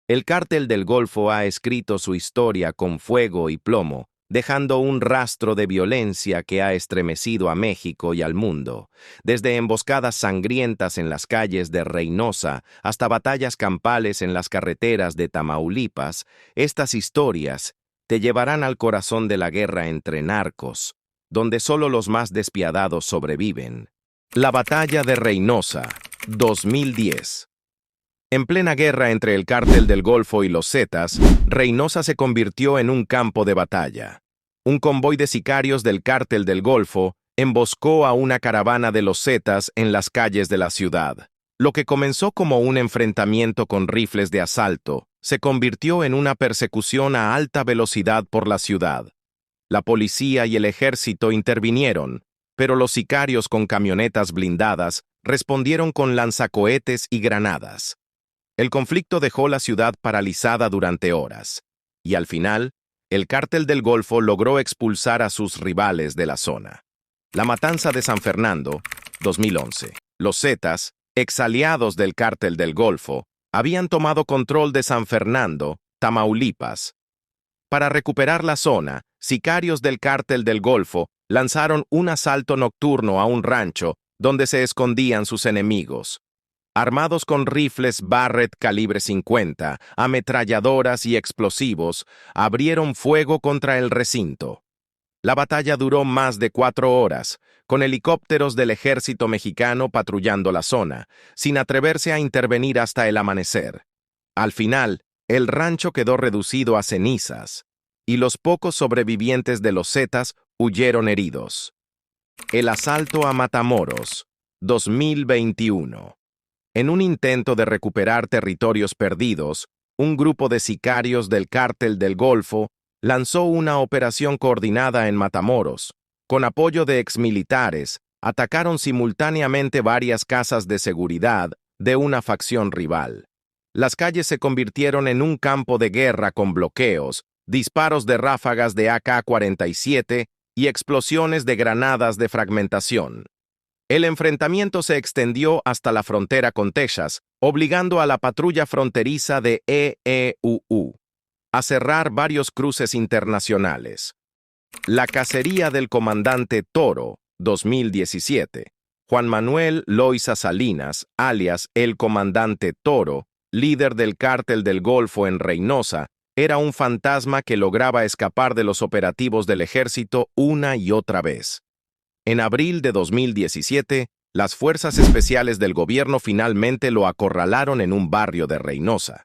El Cártel del Golfo ha escrito su historia con fuego y plomo, dejando un rastro de violencia que ha estremecido a México y al mundo, desde emboscadas sangrientas en las calles de Reynosa hasta batallas campales en las carreteras de Tamaulipas. Estas historias te llevarán al corazón de la guerra entre narcos, donde solo los más despiadados sobreviven. La batalla de Reynosa, 2010. En plena guerra entre el Cártel del Golfo y los Zetas, Reynosa se convirtió en un campo de batalla. Un convoy de sicarios del Cártel del Golfo emboscó a una caravana de los Zetas en las calles de la ciudad. Lo que comenzó como un enfrentamiento con rifles de asalto se convirtió en una persecución a alta velocidad por la ciudad. La policía y el ejército intervinieron, pero los sicarios con camionetas blindadas respondieron con lanzacohetes y granadas. El conflicto dejó la ciudad paralizada durante horas, y al final, el Cártel del Golfo logró expulsar a sus rivales de la zona. La matanza de San Fernando, 2011. Los Zetas, exaliados del Cártel del Golfo, habían tomado control de San Fernando, Tamaulipas. Para recuperar la zona, sicarios del Cártel del Golfo lanzaron un asalto nocturno a un rancho donde se escondían sus enemigos. Armados con rifles Barrett calibre 50, ametralladoras y explosivos, abrieron fuego contra el recinto. La batalla duró más de 4 horas, con helicópteros del ejército mexicano patrullando la zona, sin atreverse a intervenir hasta el amanecer. Al final, el rancho quedó reducido a cenizas, y los pocos sobrevivientes de los Zetas huyeron heridos. El asalto a Matamoros, 2021. En un intento de recuperar territorios perdidos, un grupo de sicarios del Cártel del Golfo lanzó una operación coordinada en Matamoros. Con apoyo de exmilitares, atacaron simultáneamente varias casas de seguridad de una facción rival. Las calles se convirtieron en un campo de guerra con bloqueos, disparos de ráfagas de AK-47 y explosiones de granadas de fragmentación. El enfrentamiento se extendió hasta la frontera con Texas, obligando a la patrulla fronteriza de EEUU a cerrar varios cruces internacionales. La cacería del comandante Toro, 2017. Juan Manuel Loiza Salinas, alias el comandante Toro, líder del Cártel del Golfo en Reynosa, era un fantasma que lograba escapar de los operativos del ejército una y otra vez. En abril de 2017, las fuerzas especiales del gobierno finalmente lo acorralaron en un barrio de Reynosa.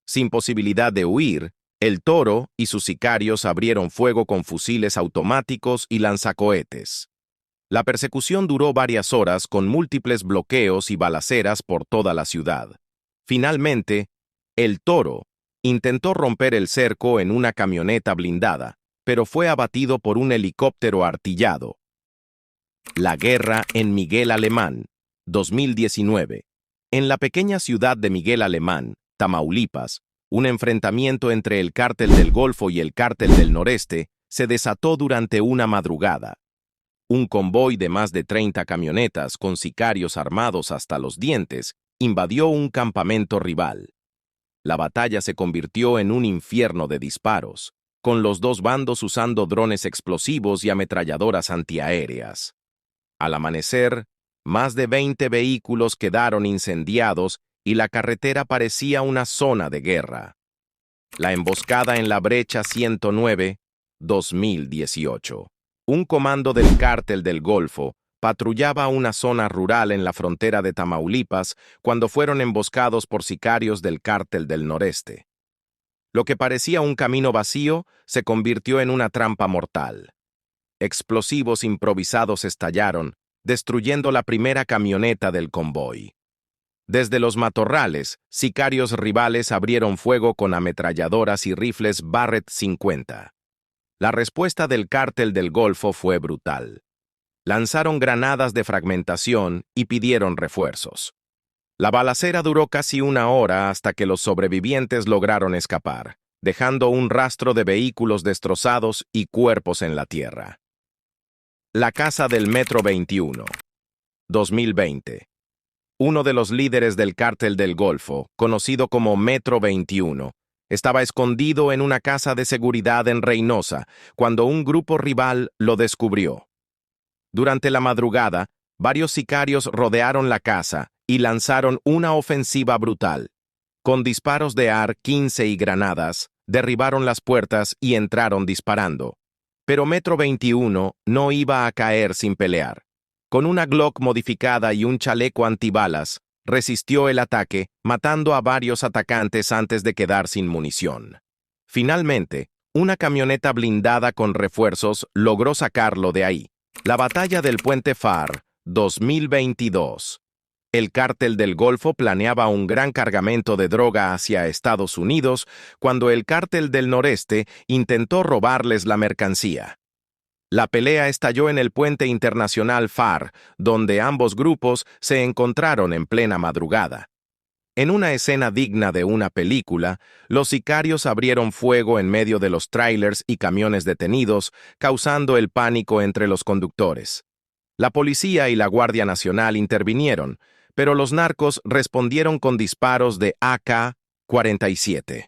Sin posibilidad de huir, el Toro y sus sicarios abrieron fuego con fusiles automáticos y lanzacohetes. La persecución duró varias horas con múltiples bloqueos y balaceras por toda la ciudad. Finalmente, el Toro intentó romper el cerco en una camioneta blindada, pero fue abatido por un helicóptero artillado. La guerra en Miguel Alemán, 2019. En la pequeña ciudad de Miguel Alemán, Tamaulipas, un enfrentamiento entre el Cártel del Golfo y el Cártel del Noreste se desató durante una madrugada. Un convoy de más de 30 camionetas con sicarios armados hasta los dientes invadió un campamento rival. La batalla se convirtió en un infierno de disparos, con los dos bandos usando drones explosivos y ametralladoras antiaéreas. Al amanecer, más de 20 vehículos quedaron incendiados y la carretera parecía una zona de guerra. La emboscada en la brecha 109, 2018. Un comando del Cártel del Golfo patrullaba una zona rural en la frontera de Tamaulipas cuando fueron emboscados por sicarios del Cártel del Noreste. Lo que parecía un camino vacío se convirtió en una trampa mortal. Explosivos improvisados estallaron, destruyendo la primera camioneta del convoy. Desde los matorrales, sicarios rivales abrieron fuego con ametralladoras y rifles Barrett 50. La respuesta del Cártel del Golfo fue brutal. Lanzaron granadas de fragmentación y pidieron refuerzos. La balacera duró casi una hora hasta que los sobrevivientes lograron escapar, dejando un rastro de vehículos destrozados y cuerpos en la tierra. La Casa del Metro 21, 2020. Uno de los líderes del Cártel del Golfo, conocido como Metro 21, estaba escondido en una casa de seguridad en Reynosa cuando un grupo rival lo descubrió. Durante la madrugada, varios sicarios rodearon la casa y lanzaron una ofensiva brutal. Con disparos de AR-15 y granadas, derribaron las puertas y entraron disparando. Pero Metro 21 no iba a caer sin pelear. Con una Glock modificada y un chaleco antibalas, resistió el ataque, matando a varios atacantes antes de quedar sin munición. Finalmente, una camioneta blindada con refuerzos logró sacarlo de ahí. La batalla del Puente FAR, 2022. El Cártel del Golfo planeaba un gran cargamento de droga hacia Estados Unidos cuando el Cártel del Noreste intentó robarles la mercancía. La pelea estalló en el puente internacional FAR, donde ambos grupos se encontraron en plena madrugada. En una escena digna de una película, los sicarios abrieron fuego en medio de los tráilers y camiones detenidos, causando el pánico entre los conductores. La policía y la Guardia Nacional intervinieron, pero los narcos respondieron con disparos de AK-47.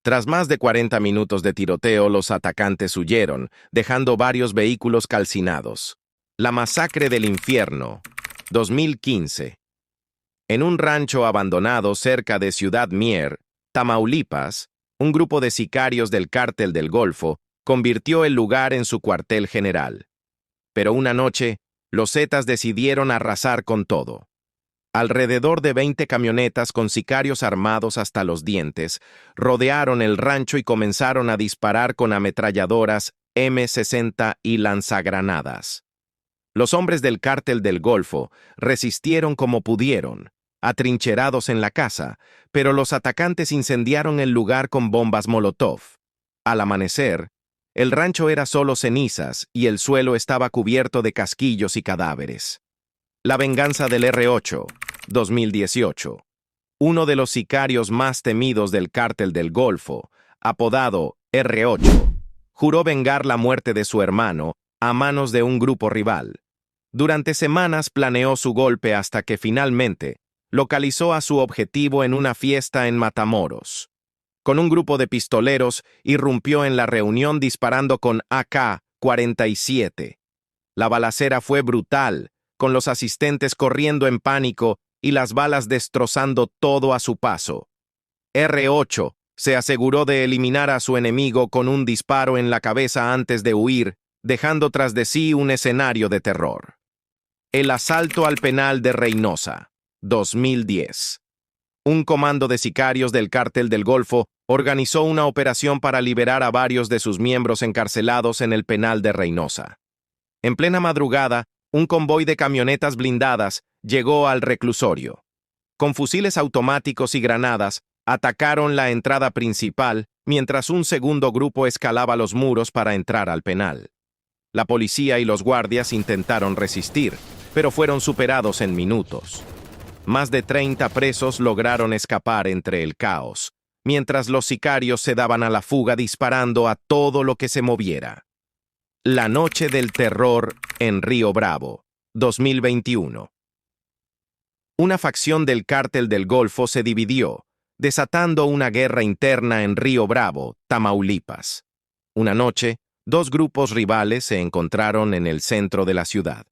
Tras más de 40 minutos de tiroteo, los atacantes huyeron, dejando varios vehículos calcinados. La masacre del infierno, 2015. En un rancho abandonado cerca de Ciudad Mier, Tamaulipas, un grupo de sicarios del Cártel del Golfo convirtió el lugar en su cuartel general. Pero una noche, los Zetas decidieron arrasar con todo. Alrededor de 20 camionetas con sicarios armados hasta los dientes rodearon el rancho y comenzaron a disparar con ametralladoras M60 y lanzagranadas. Los hombres del Cártel del Golfo resistieron como pudieron, atrincherados en la casa, pero los atacantes incendiaron el lugar con bombas Molotov. Al amanecer, el rancho era solo cenizas y el suelo estaba cubierto de casquillos y cadáveres. La venganza del R8, 2018. Uno de los sicarios más temidos del Cártel del Golfo, apodado R8, juró vengar la muerte de su hermano a manos de un grupo rival. Durante semanas planeó su golpe hasta que finalmente localizó a su objetivo en una fiesta en Matamoros. Con un grupo de pistoleros, irrumpió en la reunión disparando con AK-47. La balacera fue brutal, con los asistentes corriendo en pánico y las balas destrozando todo a su paso. R8 se aseguró de eliminar a su enemigo con un disparo en la cabeza antes de huir, dejando tras de sí un escenario de terror. El asalto al penal de Reynosa, 2010. Un comando de sicarios del Cártel del Golfo organizó una operación para liberar a varios de sus miembros encarcelados en el penal de Reynosa. En plena madrugada, un convoy de camionetas blindadas llegó al reclusorio. Con fusiles automáticos y granadas, atacaron la entrada principal, mientras un segundo grupo escalaba los muros para entrar al penal. La policía y los guardias intentaron resistir, pero fueron superados en minutos. Más de 30 presos lograron escapar entre el caos, mientras los sicarios se daban a la fuga disparando a todo lo que se moviera. La noche del terror en Río Bravo, 2021. Una facción del Cártel del Golfo se dividió, desatando una guerra interna en Río Bravo, Tamaulipas. Una noche, dos grupos rivales se encontraron en el centro de la ciudad.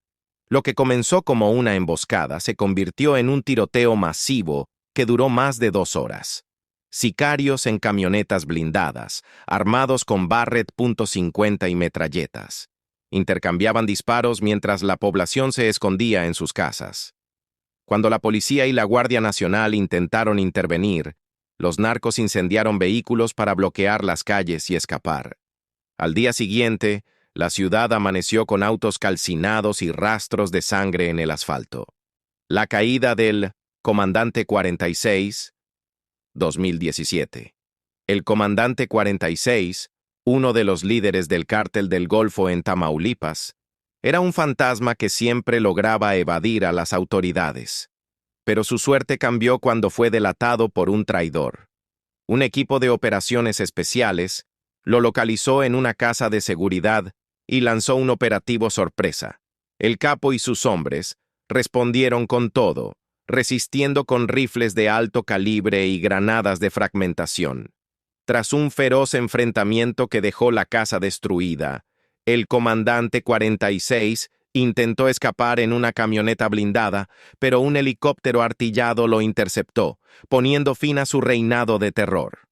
Lo que comenzó como una emboscada se convirtió en un tiroteo masivo que duró más de 2 horas. Sicarios en camionetas blindadas, armados con Barrett .50 y metralletas. Intercambiaban disparos mientras la población se escondía en sus casas. Cuando la policía y la Guardia Nacional intentaron intervenir, los narcos incendiaron vehículos para bloquear las calles y escapar. Al día siguiente, la ciudad amaneció con autos calcinados y rastros de sangre en el asfalto. La caída del Comandante 46, 2017. El Comandante 46, uno de los líderes del Cártel del Golfo en Tamaulipas, era un fantasma que siempre lograba evadir a las autoridades. Pero su suerte cambió cuando fue delatado por un traidor. Un equipo de operaciones especiales lo localizó en una casa de seguridad y lanzó un operativo sorpresa. El capo y sus hombres respondieron con todo, resistiendo con rifles de alto calibre y granadas de fragmentación. Tras un feroz enfrentamiento que dejó la casa destruida, el comandante 46 intentó escapar en una camioneta blindada, pero un helicóptero artillado lo interceptó, poniendo fin a su reinado de terror.